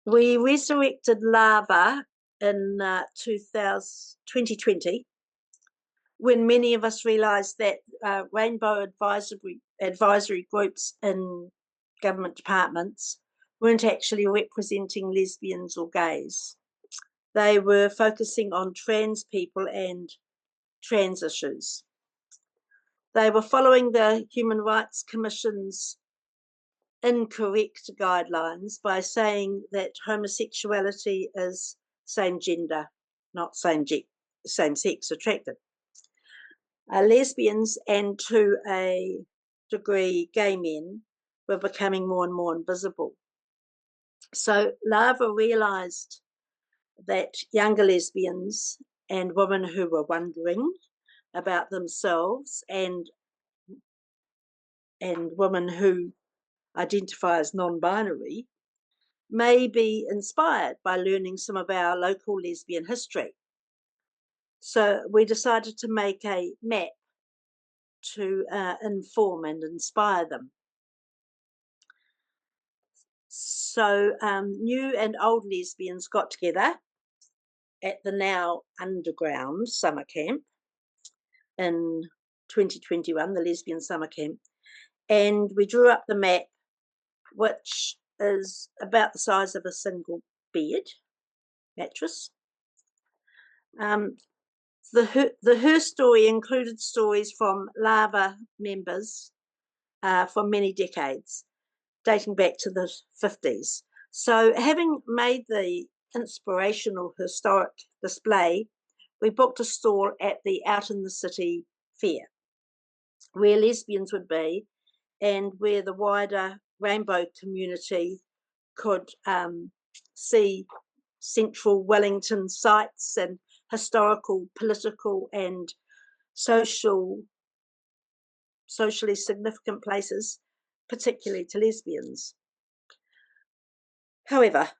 We resurrected Lava in 2020, when many of us realised that rainbow advisory groups in government departments weren't actually representing lesbians or gays. They were focusing on trans people and trans issues. They were following the Human Rights Commission's incorrect guidelines by saying that homosexuality is same gender, not same sex attracted. Lesbians and to a degree gay men were becoming more and more invisible. So Lava realised that younger lesbians and women who were wondering about themselves and women who identify as non-binary may be inspired by learning some of our local lesbian history. So we decided to make a map to inform and inspire them. So new and old lesbians got together at the now underground summer camp in 2021, the lesbian summer camp, and we drew up the map, which is about the size of a single bed mattress. Her story included stories from Lava members for many decades, dating back to the 50s. So having made the inspirational historic display, we booked a stall at the Out in the City fair, where lesbians would be and where the wider rainbow community could see central Wellington sites and historical, political and socially significant places, particularly to lesbians. However,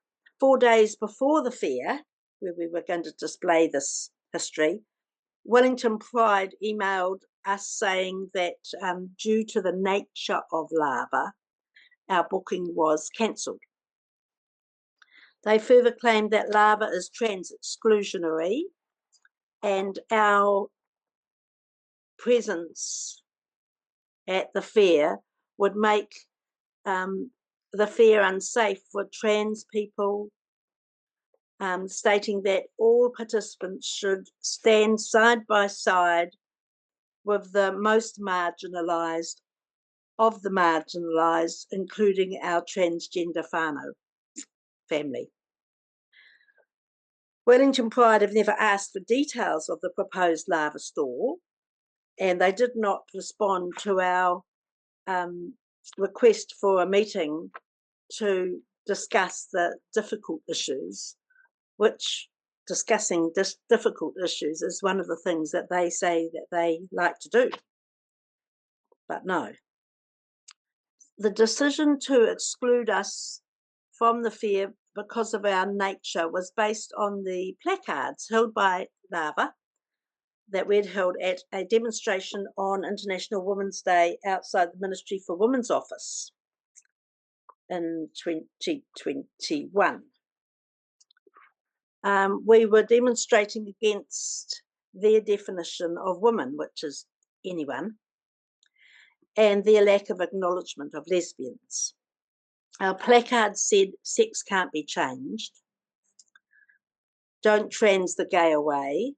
4 days before the fair, where we were going to display this history, Wellington Pride emailed us saying that due to the nature of Lava, our booking was cancelled. They further claimed that Lava is trans-exclusionary and our presence at the fair would make the fair unsafe for trans people, stating that all participants should stand side by side with the most marginalised of the marginalised, including our transgender whānau family. Wellington Pride have never asked for details of the proposed Lava store, and they did not respond to our request for a meeting to discuss the difficult issues, which discussing difficult issues is one of the things that they say that they like to do. But no. The decision to exclude us from the fair because of our nature was based on the placards held by Lava that we'd held at a demonstration on International Women's Day outside the Ministry for Women's office in 2021. We were demonstrating against their definition of woman, which is anyone, and their lack of acknowledgement of lesbians. Our placard said, "Sex can't be changed. Don't trans the gay away.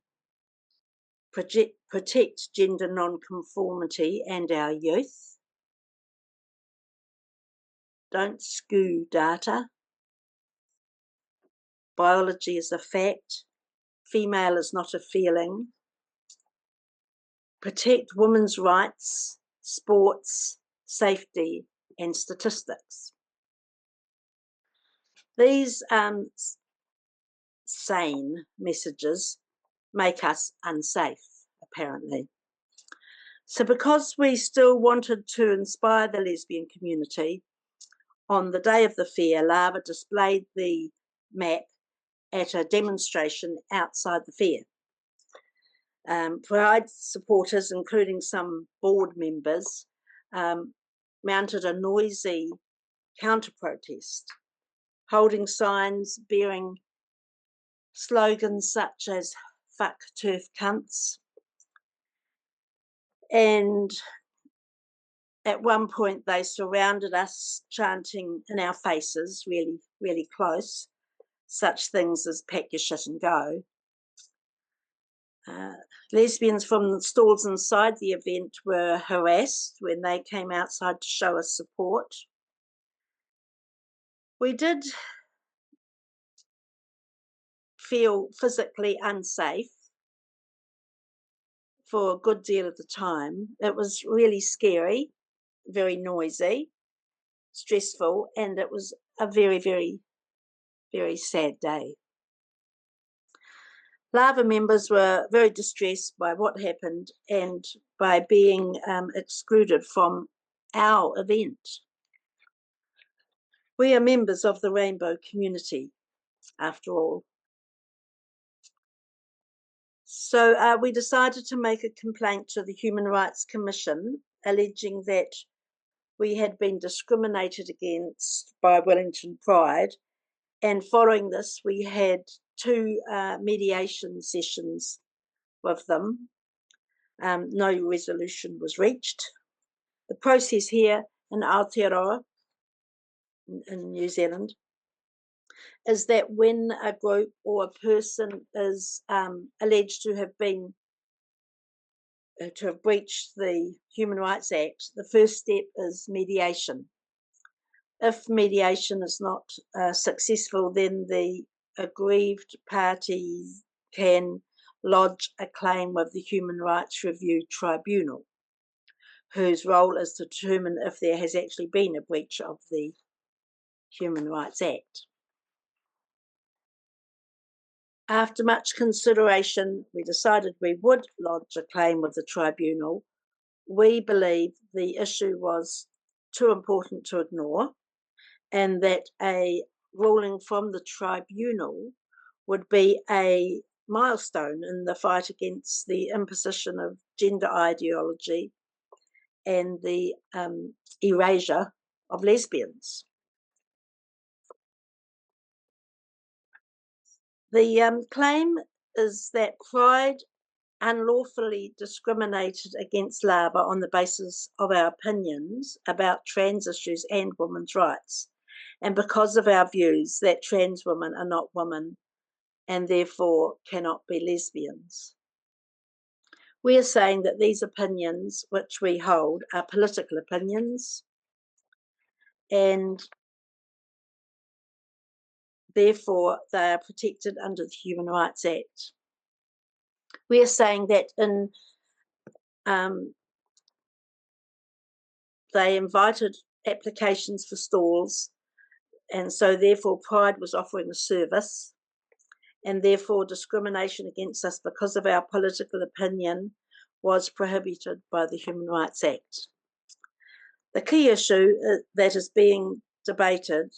Protect gender non-conformity and our youth. Don't skew data. Biology is a fact. Female is not a feeling. Protect women's rights, sports, safety, and statistics." These sane messages make us unsafe, apparently. So because we still wanted to inspire the lesbian community, on the day of the fair, Lava displayed the map at a demonstration outside the fair. Pride supporters, including some board members, mounted a noisy counter-protest, holding signs bearing slogans such as "fuck turf cunts," and at one point they surrounded us chanting in our faces, really, really close, such things as "pack your shit and go." Lesbians from the stalls inside the event were harassed when they came outside to show us support. We did feel physically unsafe for a good deal of the time. It was really scary, very noisy, stressful, and it was a very, very, very sad day. Lava members were very distressed by what happened and by being excluded from our event. We are members of the rainbow community, after all. So we decided to make a complaint to the Human Rights Commission, alleging that we had been discriminated against by Wellington Pride. And following this, we had 2 mediation sessions with them. No resolution was reached. The process here in Aotearoa, in New Zealand, is that when a group or a person is alleged to have breached the Human Rights Act, the first step is mediation. If mediation is not successful, then the aggrieved parties can lodge a claim with the Human Rights Review Tribunal, whose role is to determine if there has actually been a breach of the Human Rights Act. After much consideration, we decided we would lodge a claim with the tribunal. We believe the issue was too important to ignore, and that a ruling from the tribunal would be a milestone in the fight against the imposition of gender ideology and the erasure of lesbians. The claim is that Pride unlawfully discriminated against LABA on the basis of our opinions about trans issues and women's rights, and because of our views that trans women are not women and therefore cannot be lesbians. We are saying that these opinions which we hold are political opinions, and therefore they are protected under the Human Rights Act. We are saying that they invited applications for stalls, and so therefore Pride was offering a service, and therefore discrimination against us because of our political opinion was prohibited by the Human Rights Act. The key issue that is being debated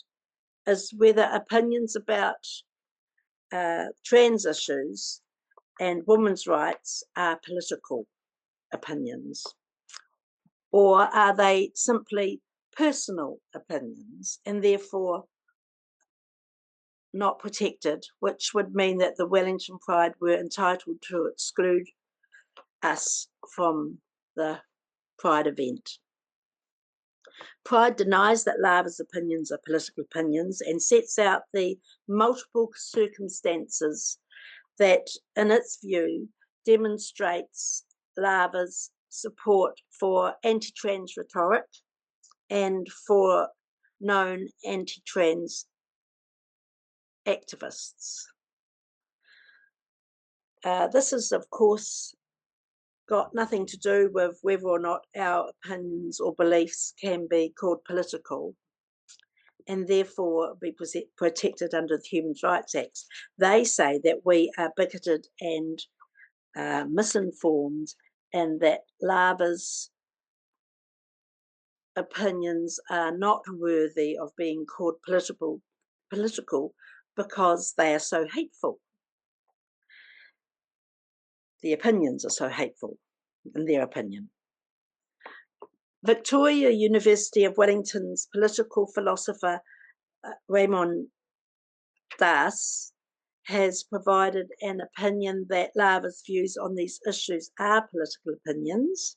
is whether opinions about trans issues and women's rights are political opinions, or are they simply personal opinions and therefore not protected, which would mean that the Wellington Pride were entitled to exclude us from the Pride event. Pride denies that LABA's opinions are political opinions and sets out the multiple circumstances that, in its view, demonstrates LABA's support for anti-trans rhetoric and for known anti-trans activists. This has, of course, got nothing to do with whether or not our opinions or beliefs can be called political and therefore be protected under the Human Rights Act. They say that we are bigoted and misinformed, and that LABA's opinions are not worthy of being called political because they are so hateful. The opinions are so hateful, in their opinion. Victoria University of Wellington's political philosopher Raymond Das has provided an opinion that LABA's views on these issues are political opinions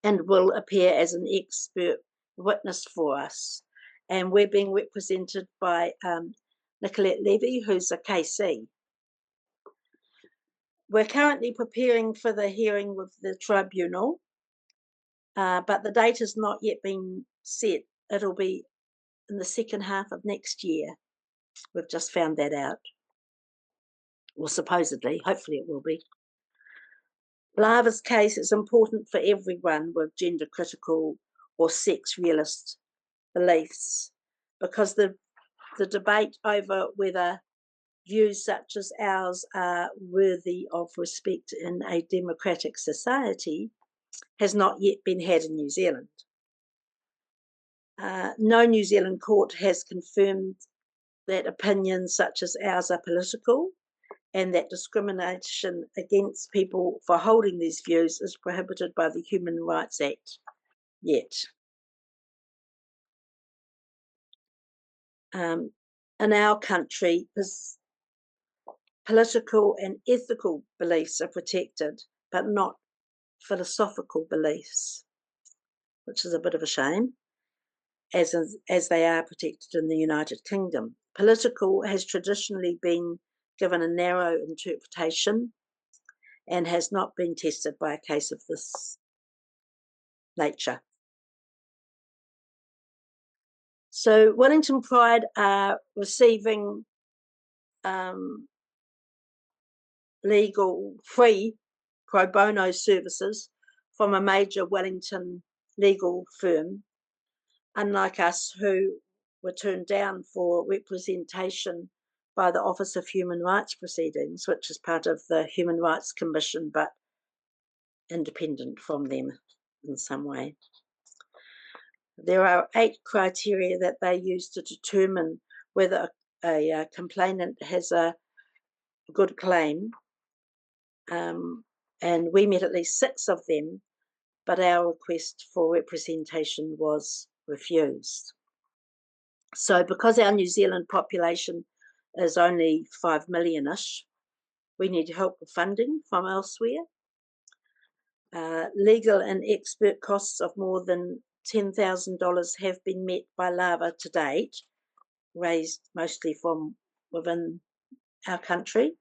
and will appear as an expert witness for us. And we're being represented by Suzanne Levy, who's a KC. We're currently preparing for the hearing with the tribunal, but the date has not yet been set. It'll be in the second half of next year. We've just found that out. Well, supposedly, hopefully it will be. LABA's case is important for everyone with gender critical or sex realist beliefs, because the debate over whether views such as ours are worthy of respect in a democratic society has not yet been had in New Zealand. No New Zealand court has confirmed that opinions such as ours are political, and that discrimination against people for holding these views is prohibited by the Human Rights Act yet. In our country, political and ethical beliefs are protected, but not philosophical beliefs, which is a bit of a shame, as they are protected in the United Kingdom. Political has traditionally been given a narrow interpretation and has not been tested by a case of this nature. So Wellington Pride are receiving legal free pro bono services from a major Wellington legal firm, unlike us who were turned down for representation by the Office of Human Rights Proceedings, which is part of the Human Rights Commission, but independent from them in some way. There are 8 criteria that they use to determine whether a complainant has a good claim, and we met at least 6 of them, but our request for representation was refused. So because our New Zealand population is only 5 million-ish, we need help with funding from elsewhere. Legal and expert costs of more than $10,000 have been met by LAVA to date, raised mostly from within our country.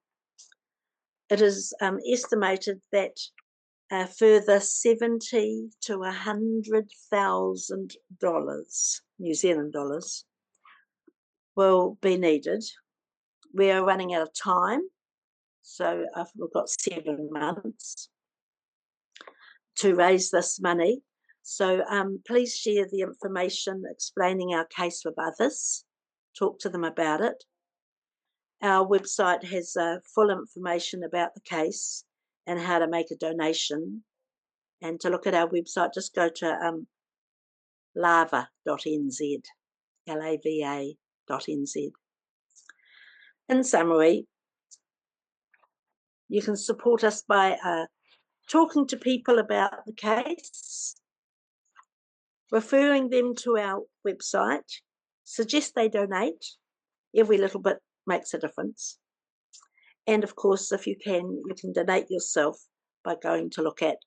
It is estimated that a further $70,000 to $100,000, New Zealand dollars, will be needed. We are running out of time, so we've got 7 months to raise this money. So please share the information explaining our case with others. Talk to them about it. Our website has full information about the case and how to make a donation. And to look at our website, just go to lava.nz, lava.nz. In summary, you can support us by talking to people about the case, referring them to our website, suggest they donate. Every little bit makes a difference. And of course, if you can donate yourself by going to look at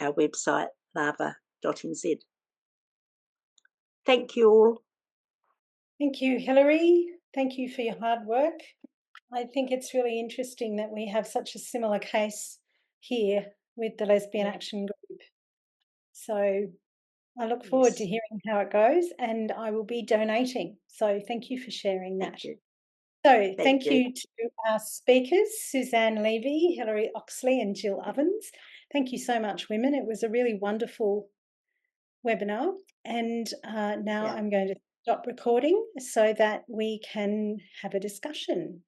our website, lava.nz. Thank you all. Thank you, Hilary. Thank you for your hard work. I think it's really interesting that we have such a similar case here with the Lesbian Action Group. So I look forward to hearing how it goes, and I will be donating. So thank you for sharing that. Thank you. So thank you to our speakers, Suzanne Levy, Hilary Oxley and Jill Ovens. Thank you so much, women. It was a really wonderful webinar. And now I'm going to stop recording so that we can have a discussion.